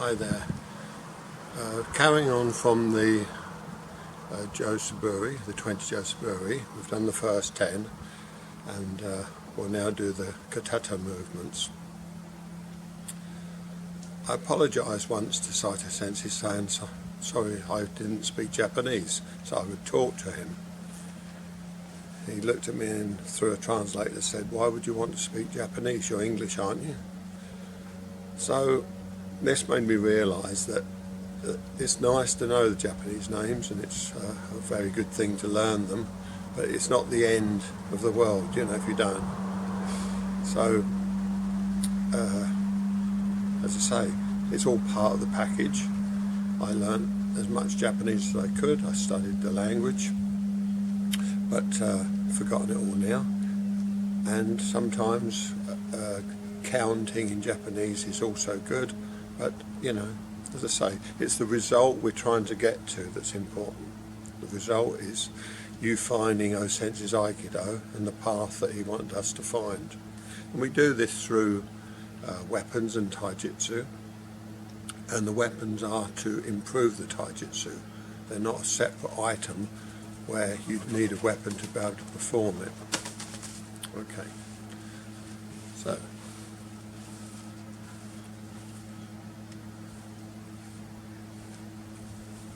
Hi there. Carrying on from the Jo Saburi, the 20 Jo Saburi, we've done the first 10 and we'll now do the katato movements. I apologised once to Saito Sensei saying sorry I didn't speak Japanese, so I would talk to him. He looked at me and through a translator said, "Why would you want to speak Japanese? You're English, aren't you?" So this made me realise that it's nice to know the Japanese names and it's a very good thing to learn them, but it's not the end of the world, you know, if you don't. So, as I say, it's all part of the package. I learnt as much Japanese as I could. I studied the language, but forgotten it all now. And sometimes counting in Japanese is also good, but you know, as I say, it's the result we're trying to get to that's important. The result is you finding O Sensei's Aikido and the path that he wanted us to find. And we do this through weapons and taijutsu, and the weapons are to improve the taijutsu. They're not a separate item where you need a weapon to be able to perform it. Okay, so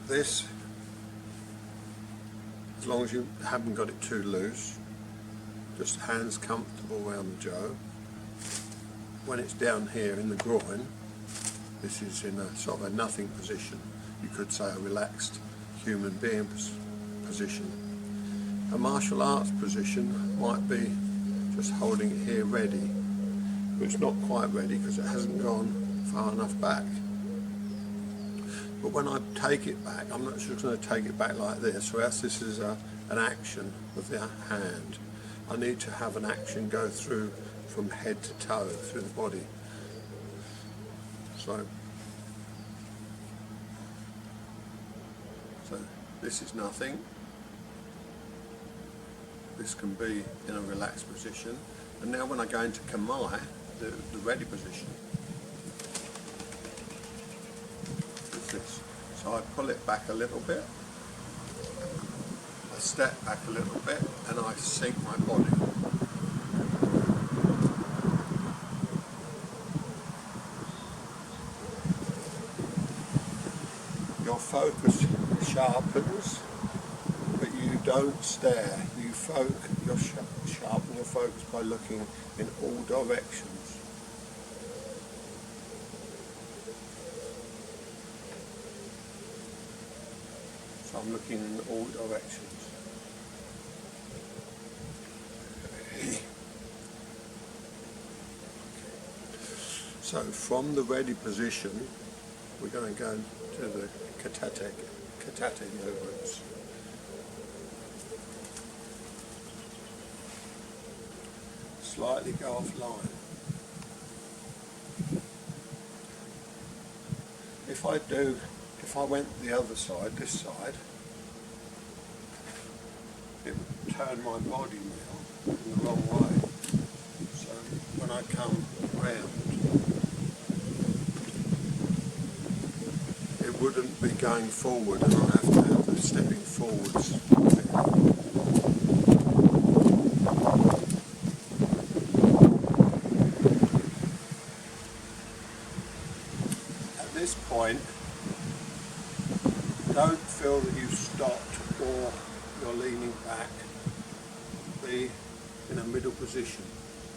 this, as long as you haven't got it too loose, just hands comfortable around the Jo. When it's down here in the groin, this is in a sort of a nothing position. You could say a relaxed human being position. A martial arts position might be just holding it here ready, but it's not quite ready because it hasn't gone far enough back. But when I take it back, I'm not just going to take it back like this, whereas this is an action of the hand. I need to have an action go through from head to toe, through the body. So this is nothing. This can be in a relaxed position. And now when I go into Kamae, the ready position, is this. So I pull it back a little bit, I step back a little bit, and I sink my body. Your focus sharpens, but you don't stare. You sharpen your focus by looking in all directions. So I'm looking in all directions. So from the ready position, we're going to go to the katate movements. Slightly go offline. If I went the other side, this side, it would turn my body now in the wrong way. So when I come round, it wouldn't be going forward, and I have to have the stepping forwards. At this point, don't feel that you've stopped or you're leaning back. Be in a middle position,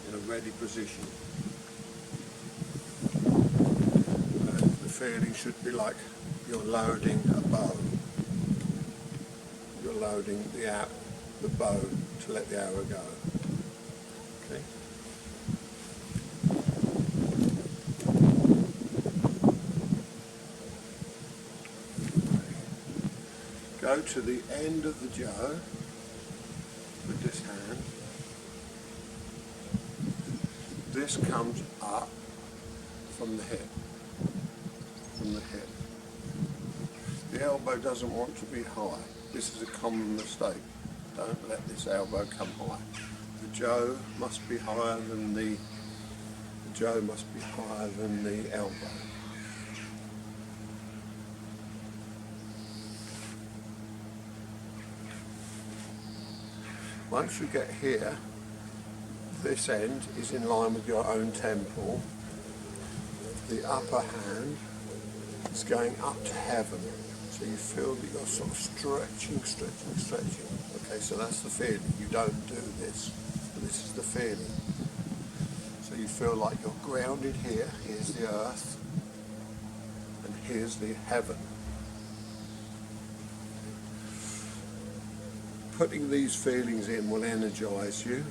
in a ready position. The feeling should be like you're loading a bow. You're loading the bow to let the arrow go. Okay. Go to the end of the Jo with this hand. This comes up from the hip. The elbow doesn't want to be high. This is a common mistake. Don't let this elbow come high. The Jo must be higher than the elbow. Once you get here, this end is in line with your own temple. The upper hand is going up to heaven. So you feel that you're sort of stretching. Okay, so that's the feeling. You don't do this, but this is the feeling. So you feel like you're grounded here. Here's the earth, and here's the heaven. Putting these feelings in will energize you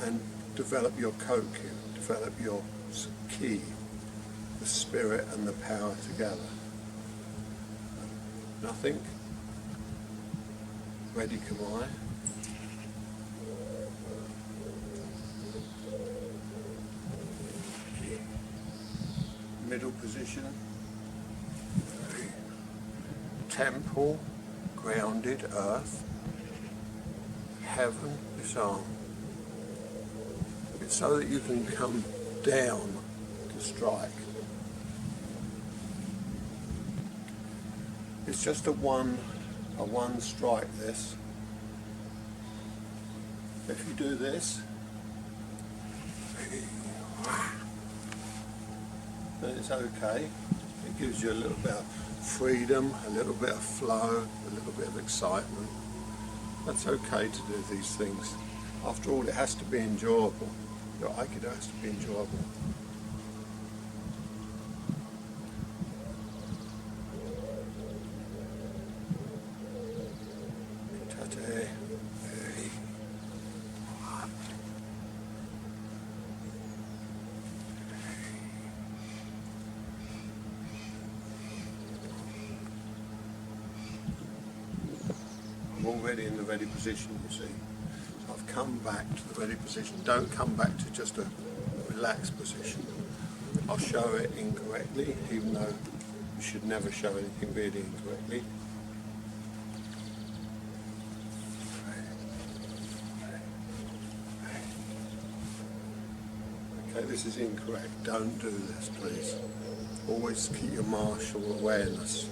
and develop your koku, develop your ki, the spirit and the power together. Nothing. Ready, come I. Middle position. Temple, grounded, earth. Heaven, this arm. It's so that you can come down to strike. It's just a one strike, this. If you do this, then it's okay. It gives you a little bit of freedom, a little bit of flow, a little bit of excitement. That's okay to do these things. After all, it has to be enjoyable. Your Aikido has to be enjoyable. I'm already in the ready position, you see. So I've come back to the ready position. Don't come back to just a relaxed position. I'll show it incorrectly, even though you should never show anything really incorrectly. Okay, this is incorrect. Don't do this, please. Always keep your martial awareness.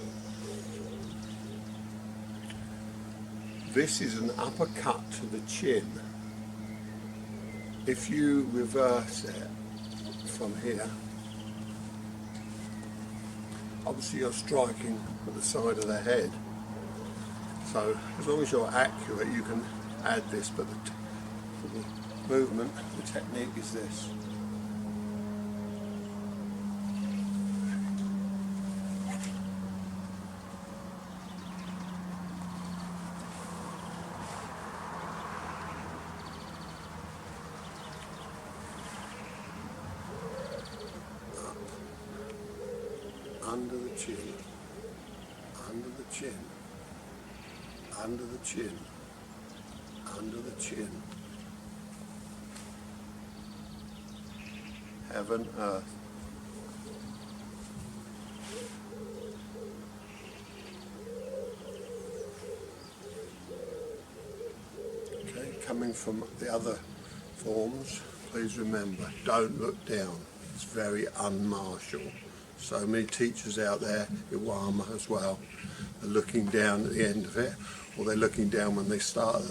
This is an uppercut to the chin. If you reverse it from here, obviously you're striking at the side of the head. So as long as you're accurate, you can add this, but the movement, the technique is this. Under the chin, under the chin, under the chin, under the chin. Heaven, earth. Okay, coming from the other forms, please remember, don't look down. It's very unmartial. So many teachers out there, Iwama as well, are looking down at the end of it, or they're looking down when they start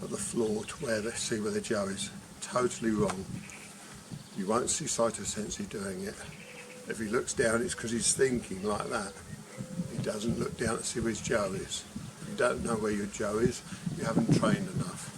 at the floor to where they see where the Joe is. Totally wrong. You won't see Saito Sensei doing it. If he looks down, it's because he's thinking like that. He doesn't look down to see where his Joe is. If you don't know where your Joe is, you haven't trained enough.